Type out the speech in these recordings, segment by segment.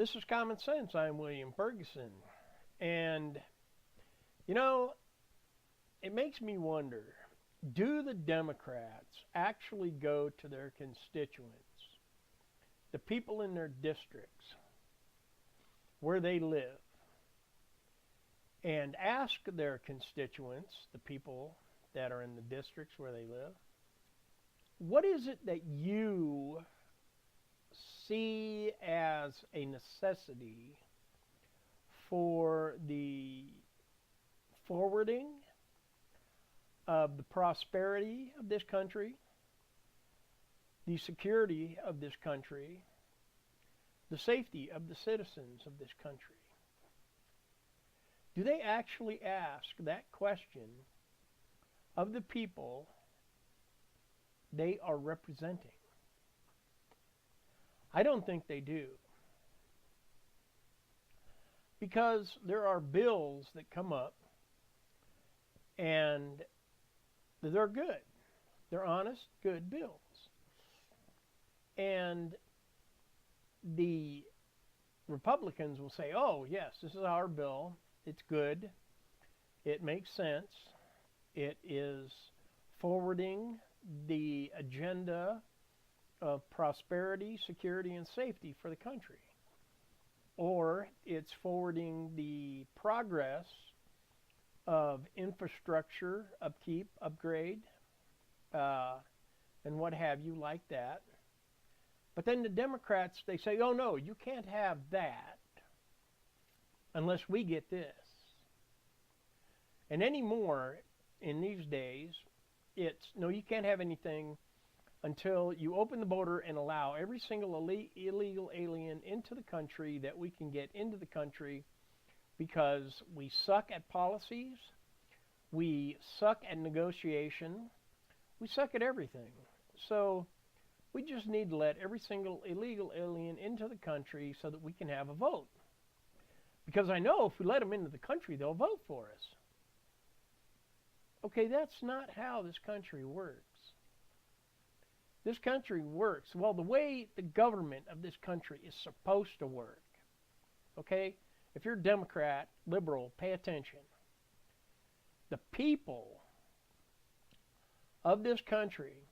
This is Common Sense. I'm William Ferguson. And, you know, it makes me wonder, do the Democrats actually go to their constituents, the people in their districts, where they live, and ask their constituents, the people that are in the districts where they live, what is it that you see as a necessity for the forwarding of the prosperity of this country, the security of this country, the safety of the citizens of this country? Do they actually ask that question of the people they are representing? I don't think they do. Because there are bills that come up and they're good. They're honest, good bills. And the Republicans will say, oh, yes, this is our bill. It's good. It makes sense. It is forwarding the agenda of prosperity, security, and safety for the country. Or it's forwarding the progress of infrastructure, upkeep, upgrade, and what have you like that. But then the Democrats, they say, oh no, you can't have that unless we get this. And anymore in these days, it's, no, you can't have anything until you open the border and allow every single illegal alien into the country that we can get into the country, because we suck at policies, we suck at negotiation, we suck at everything. So we just need to let every single illegal alien into the country so that we can have a vote. Because I know if we let them into the country, they'll vote for us. Okay, that's not how this country works. This country works, well, the way the government of this country is supposed to work. Okay? If you're a Democrat, liberal, pay attention. The people of this country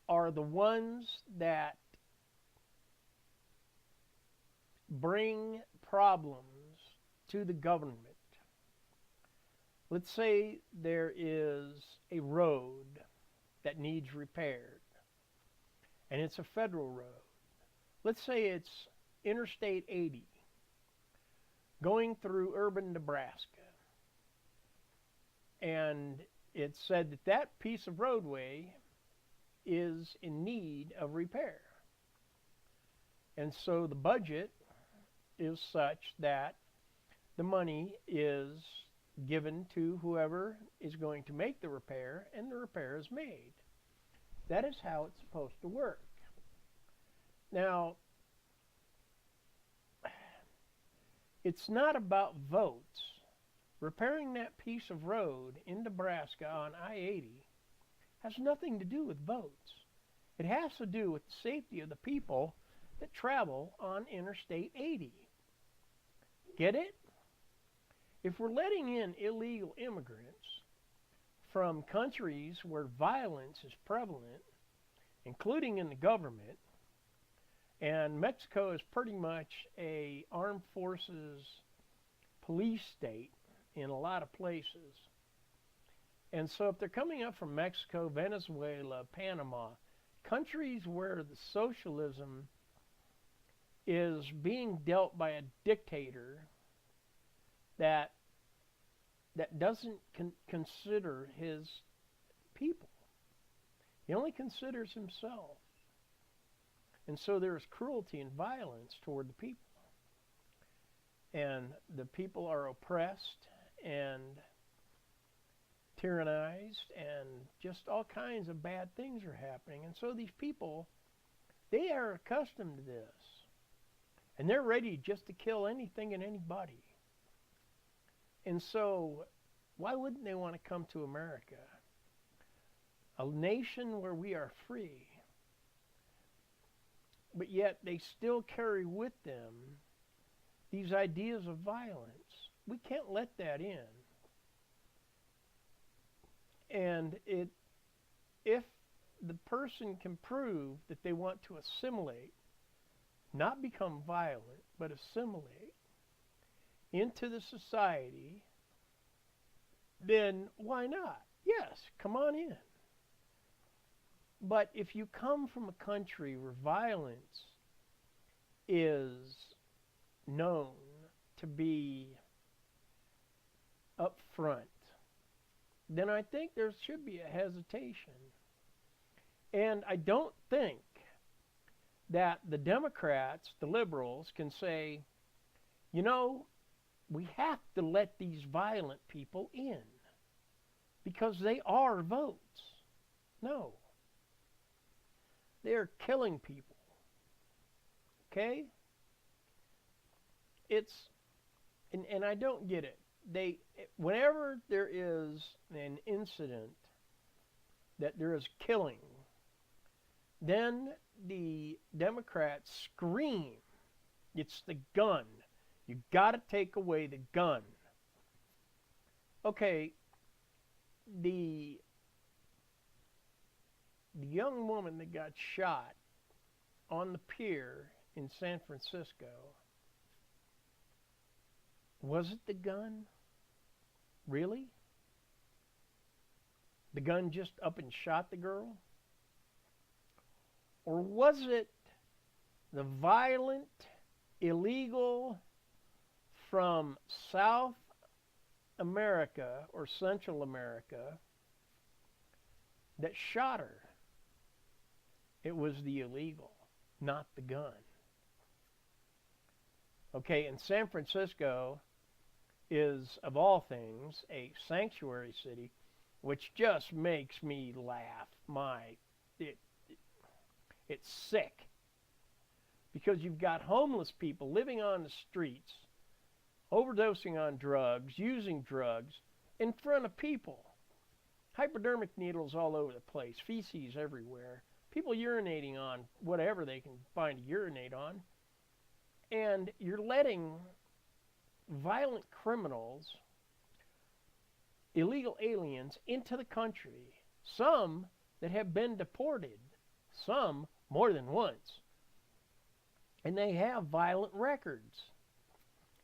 are the ones that bring problems to the government. Let's say there is a road that needs repaired, and it's a federal road. Let's say it's Interstate 80 going through urban Nebraska, and it's said that that piece of roadway is in need of repair. And so the budget is such that the money is given to whoever is going to make the repair, and the repair is made. That is how it's supposed to work. Now, it's not about votes. Repairing that piece of road in Nebraska on I-80 has nothing to do with votes. It has to do with the safety of the people that travel on Interstate 80. Get it? If we're letting in illegal immigrants from countries where violence is prevalent, including in the government, and Mexico is pretty much a armed forces police state in a lot of places. And so if they're coming up from Mexico, Venezuela, Panama, countries where the socialism is being dealt by a dictator that doesn't consider his people. He only considers himself. And so there's cruelty and violence toward the people. And the people are oppressed and tyrannized, and just all kinds of bad things are happening. And so these people, they are accustomed to this. And they're ready just to kill anything and anybody. And so, why wouldn't they want to come to America? A nation where we are free, but yet they still carry with them these ideas of violence. We can't let that in. And if the person can prove that they want to assimilate, not become violent, but assimilate into the society, then why not? Yes, come on in. But if you come from a country where violence is known to be up front, then I think there should be a hesitation. And I don't think that the Democrats, the liberals, can say, you know, we have to let these violent people in because they are votes. No. They're killing people. Okay? And I don't get it. Whenever there is an incident that there is killing, then the Democrats scream, it's the gun. You got to take away the gun. Okay, the young woman that got shot on the pier in San Francisco, was it the gun? Really? The gun just up and shot the girl? Or was it the violent, illegal from South America or Central America that shot her? It was the illegal, not the gun. Okay, and San Francisco is, of all things, a sanctuary city, which just makes me laugh. It's sick. Because you've got homeless people living on the streets, overdosing on drugs, using drugs, in front of people. Hypodermic needles all over the place, feces everywhere, people urinating on whatever they can find to urinate on. And you're letting violent criminals, illegal aliens, into the country. Some that have been deported, some more than once. And they have violent records.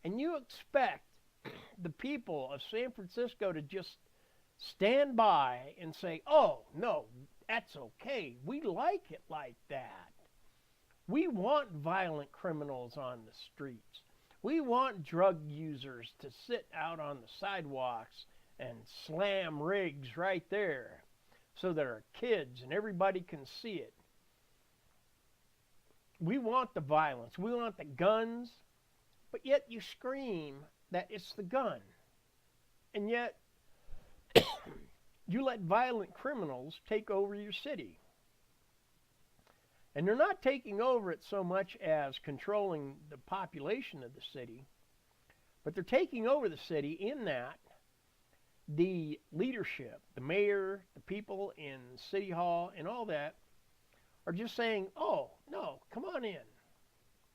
And you expect the people of San Francisco to just stand by and say, oh, no, that's okay. We like it like that. We want violent criminals on the streets. We want drug users to sit out on the sidewalks and slam rigs right there so that our kids and everybody can see it. We want the violence. We want the guns. But yet you scream that it's the gun. And yet you let violent criminals take over your city. And they're not taking over it so much as controlling the population of the city, but they're taking over the city in that the leadership, the mayor, the people in City Hall, and all that are just saying, oh, no, come on in.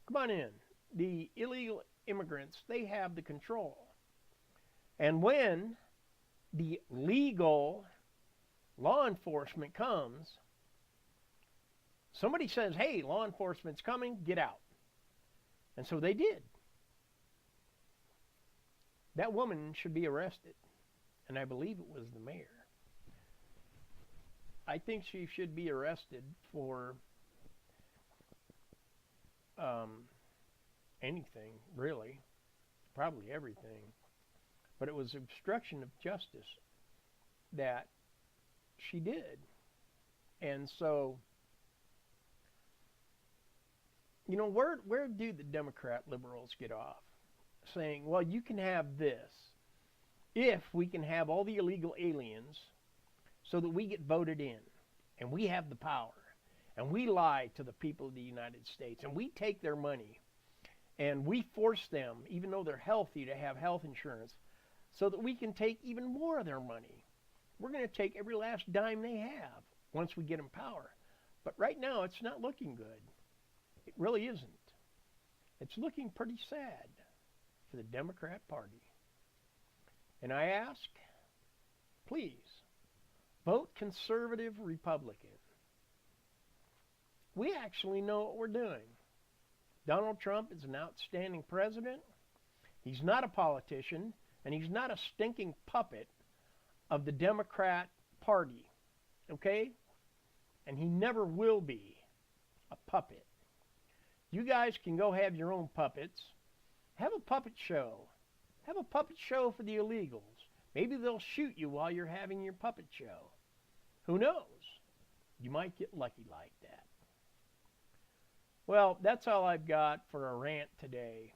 Come on in. The illegal immigrants, they have the control. And when the legal law enforcement comes, somebody says, hey, law enforcement's coming, get out. And so they did. That woman should be arrested. And I believe it was the mayor. I think she should be arrested for anything, really. Probably everything. But it was obstruction of justice that she did. And so, you know, where do the Democrat liberals get off? Saying, well, you can have this if we can have all the illegal aliens so that we get voted in and we have the power and we lie to the people of the United States and we take their money and we force them, even though they're healthy, to have health insurance so that we can take even more of their money. We're going to take every last dime they have once we get in power. But right now, it's not looking good. It really isn't. It's looking pretty sad for the Democrat Party. And I ask, please, vote conservative Republican. We actually know what we're doing. Donald Trump is an outstanding president. He's not a politician, and he's not a stinking puppet of the Democrat Party, okay? And he never will be a puppet. You guys can go have your own puppets. Have a puppet show. Have a puppet show for the illegals. Maybe they'll shoot you while you're having your puppet show. Who knows? You might get lucky like that. Well, that's all I've got for a rant today.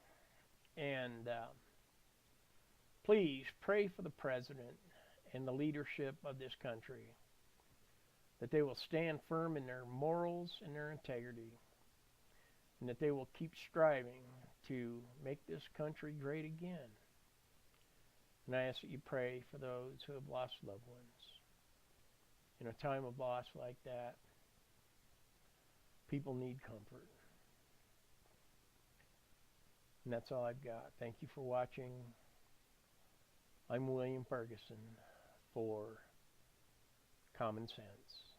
And please pray for the president and the leadership of this country, that they will stand firm in their morals and their integrity, and that they will keep striving to make this country great again. And I ask that you pray for those who have lost loved ones. In a time of loss like that, people need comfort. And that's all I've got. Thank you for watching. I'm William Ferguson for Common Sense.